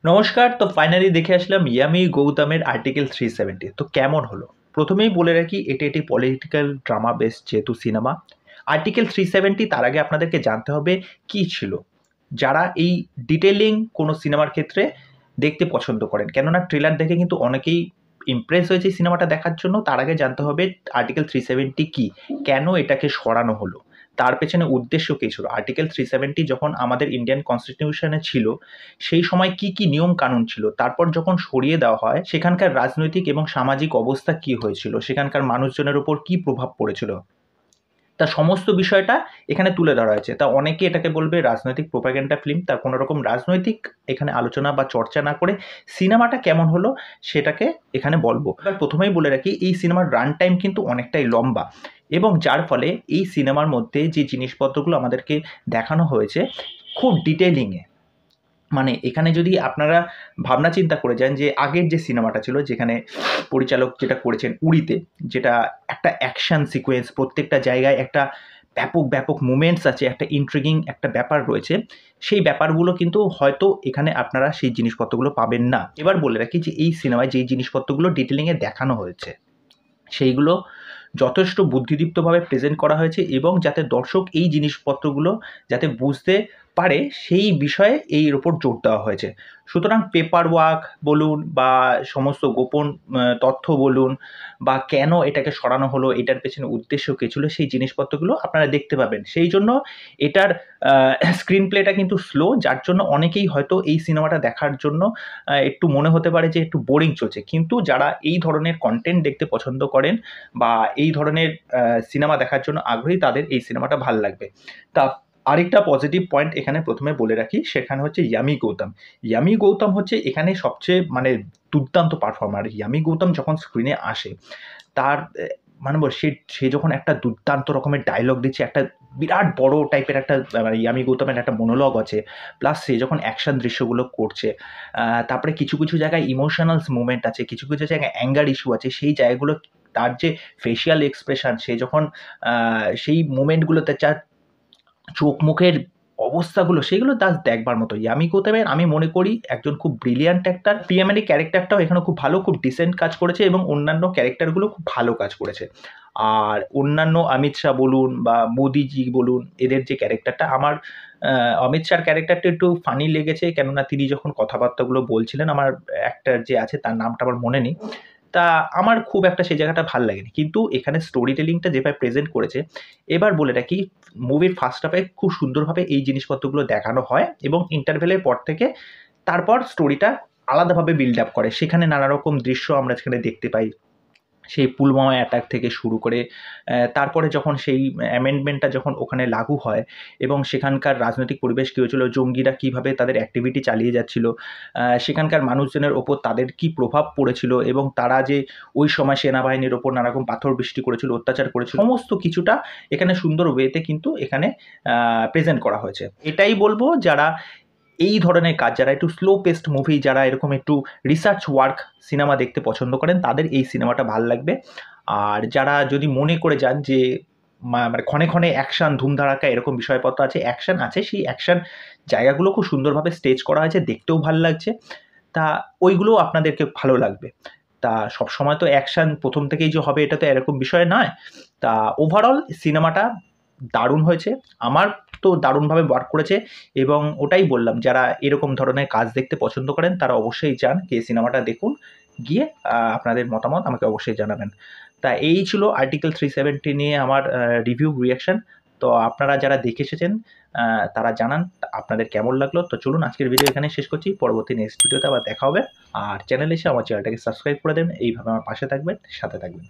নমস্কার। তো ফাইনালি দেখে আসলাম ইয়ামি গৌতমের আর্টিকেল 370। তো কেমন হলো? প্রথমেই বলে রাখি, এটি একটি পলিটিক্যাল ড্রামা বেসড যেহেতু সিনেমা। আর্টিকেল 370 তার আগে আপনাদেরকে জানতে হবে কী ছিল। যারা এই ডিটেইলিং কোনো সিনেমার ক্ষেত্রে দেখতে পছন্দ করেন, কেননা ট্রেলার দেখে কিন্তু অনেকেই ইমপ্রেস হয়েছে সিনেমাটা দেখার জন্য। তার আগে জানতে হবে আর্টিকেল 370 কী? কেন এটাকে সরানো হলো? তার পেছনে উদ্দেশ্য কী ছিল? আর্টিকেল 370 যখন আমাদের ইন্ডিয়ান কনস্টিটিউশনে ছিল, সেই সময় কি, কি নিয়ম কানুন ছিল? তারপর যখন সরিয়ে দেওয়া হয়, সেখানকার রাজনৈতিক এবং সামাজিক অবস্থা কী হয়েছিল? সেখানকার মানুষজনের উপর কী প্রভাব পড়েছিল? তা সমস্ত বিষয়টা এখানে তুলে ধরা হয়েছে। তা অনেকে এটাকে বলবে রাজনৈতিক প্রোপাগ্যান্ডা ফিল্ম। তা কোনো রকম রাজনৈতিক এখানে আলোচনা বা চর্চা না করে সিনেমাটা কেমন হলো সেটাকে এখানে বলবো। এবার প্রথমেই বলে রাখি, এই সিনেমার রান টাইম কিন্তু অনেকটাই লম্বা, এবং যার ফলে এই সিনেমার মধ্যে যে জিনিসপত্রগুলো আমাদেরকে দেখানো হয়েছে খুব ডিটেইলিংয়ে, মানে এখানে যদি আপনারা ভাবনা চিন্তা করে যান যে আগের যে সিনেমাটা ছিল, যেখানে পরিচালক যেটা করেছেন উড়িতে, যেটা একটা অ্যাকশন সিকোয়েন্স, প্রত্যেকটা জায়গায় একটা ব্যাপক ব্যাপক মুভমেন্টস আছে, একটা ইন্ট্রিগিং একটা ব্যাপার রয়েছে, সেই ব্যাপারগুলো কিন্তু হয়তো এখানে আপনারা সেই জিনিসপত্রগুলো পাবেন না। এবার বলে রাখি যে এই সিনেমায় যেই জিনিসপত্রগুলো ডিটেলিংয়ে দেখানো হয়েছে, সেইগুলো যথেষ্ট বুদ্ধিদীপ্তভাবে প্রেজেন্ট করা হয়েছে, এবং যাতে দর্শক এই জিনিসপত্রগুলো যাতে বুঝতে পারে সেই বিষয়ে এর ওপর জোর দেওয়া হয়েছে। সুতরাং পেপার ওয়ার্ক বলুন বা সমস্ত গোপন তথ্য বলুন, বা কেন এটাকে সরানো হলো, এটার পেছনে উদ্দেশ্য কী ছিল, সেই জিনিসপত্রগুলো আপনারা দেখতে পাবেন। সেই জন্য এটার স্ক্রিন প্লেটা কিন্তু স্লো, যার জন্য অনেকেই হয়তো এই সিনেমাটা দেখার জন্য একটু মনে হতে পারে যে একটু বোরিং চলছে। কিন্তু যারা এই ধরনের কন্টেন্ট দেখতে পছন্দ করেন বা এই ধরনের সিনেমা দেখার জন্য আগ্রহী, তাদের এই সিনেমাটা ভাল লাগবে। তা আরেকটা পজিটিভ পয়েন্ট এখানে প্রথমে বলে রাখি, সেখানে হচ্ছে ইয়ামি গৌতম। ইয়ামি গৌতম হচ্ছে এখানে সবচেয়ে মানে দুর্দান্ত পারফর্মার। ইয়ামি গৌতম যখন স্ক্রিনে আসে, তার মানে সে যখন একটা দুর্দান্ত রকমের ডায়লগ দিচ্ছে, একটা বিরাট বড় টাইপের একটা মানে ইয়ামি গৌতমের একটা মনোলগ আছে, প্লাস সে যখন অ্যাকশন দৃশ্যগুলো করছে, তারপরে কিছু কিছু জায়গায় ইমোশনালস মুভমেন্ট আছে, কিছু কিছু জায়গায় অ্যাঙ্গার ইস্যু আছে, সেই জায়গাগুলো তার যে ফেসিয়াল এক্সপ্রেশন, সে যখন সেই মুভমেন্টগুলোতে যার চোখ মুখের অবস্থাগুলো, সেগুলো জাস্ট দেখবার মতো। ইয়ামি গৌতমের আমি মনে করি একজন খুব ব্রিলিয়ান্ট অ্যাক্টর। প্রিয়ামারি ক্যারেক্টারটাও এখানে খুব ভালো, খুব ডিসেন্ট কাজ করেছে, এবং অন্যান্য ক্যারেক্টারগুলো খুব ভালো কাজ করেছে। আর অন্যান্য অমিত শাহ বলুন বা মোদিজি বলুন, এদের যে ক্যারেক্টারটা, আমার অমিত শাহর ক্যারেক্টারটা একটু ফানি লেগেছে, কেননা তিনি যখন কথাবার্তাগুলো বলছিলেন, আমার অ্যাক্টর যে আছে তার নামটা আমার মনে নেই, তা আমার খুব একটা সেই জায়গাটা ভাল লাগেনি। কিন্তু এখানে স্টোরি টেলিংটা যেভাবে প্রেজেন্ট করেছে, এবার বলে রাখি, মুভির ফার্স্ট হাফে খুব সুন্দরভাবে এই জিনিসপত্রগুলো দেখানো হয়, এবং ইন্টারভেলের পর থেকে তারপর স্টোরিটা আলাদাভাবে বিল্ড আপ করে। সেখানে নানা রকম দৃশ্য আমরা সেখানে দেখতে পাই, সেই পুলওয়ামা অ্যাটাক থেকে শুরু করে তারপরে যখন সেই অ্যামেন্ডমেন্টটা যখন ওখানে লাগু হয়, এবং সেখানকার রাজনৈতিক পরিবেশ কী হয়েছিল, জঙ্গিরা কীভাবে তাদের অ্যাক্টিভিটি চালিয়ে যাচ্ছিল, সেখানকার মানুষজনের ওপর তাদের কী প্রভাব পড়েছিল, এবং তারা যে ওই সময় সেনাবাহিনীর ওপর নানারকম পাথর বৃষ্টি করেছিল, অত্যাচার করেছিল, সমস্ত কিছুটা এখানে সুন্দর ওয়েতে কিন্তু এখানে প্রেজেন্ট করা হয়েছে। এটাই বলবো, যারা এই ধরনের কাজ, যারা একটু স্লো পেস্ট মুভি, যারা এরকম একটু রিসার্চ ওয়ার্ক সিনেমা দেখতে পছন্দ করেন, তাদের এই সিনেমাটা ভাল লাগবে। আর যারা যদি মনে করে যান যে মানে ক্ষণে ক্ষণে অ্যাকশন ধুমধাড়াক্কা এরকম বিষয়পত্র আছে, অ্যাকশন আছে, সেই অ্যাকশন জায়গাগুলো খুব সুন্দরভাবে স্টেজ করা হয়েছে, দেখতেও ভাল লাগছে, তা ওইগুলোও আপনাদেরকে ভালো লাগবে। তা সবসময় তো অ্যাকশন প্রথম থেকেই যে হবে এটা তো এরকম বিষয় নয়। তা ওভারঅল সিনেমাটা দারুণ হয়েছে, আমার তো দারুণভাবে ওয়ার্ক করেছে, এবং ওটাই বললাম, যারা এরকম ধরনের কাজ দেখতে পছন্দ করেন তারা অবশ্যই যান, গিয়ে সিনেমাটা দেখুন, গিয়ে আপনাদের মতামত আমাকে অবশ্যই জানাবেন। তা এই ছিল আর্টিকেল 370 নিয়ে আমার রিভিউ রিঅ্যাকশন। তো আপনারা যারা দেখে এসেছেন তারা জানান আপনাদের কেমন লাগলো। তো চলুন আজকের ভিডিও এখানেই শেষ করছি, পরবর্তী নেক্সট ভিডিওতে আবার দেখা হবে। আর চ্যানেলে এসে আমার চ্যানেলটাকে সাবস্ক্রাইব করে দেবেন, এইভাবে আমার পাশে থাকবেন, সাথে থাকবেন।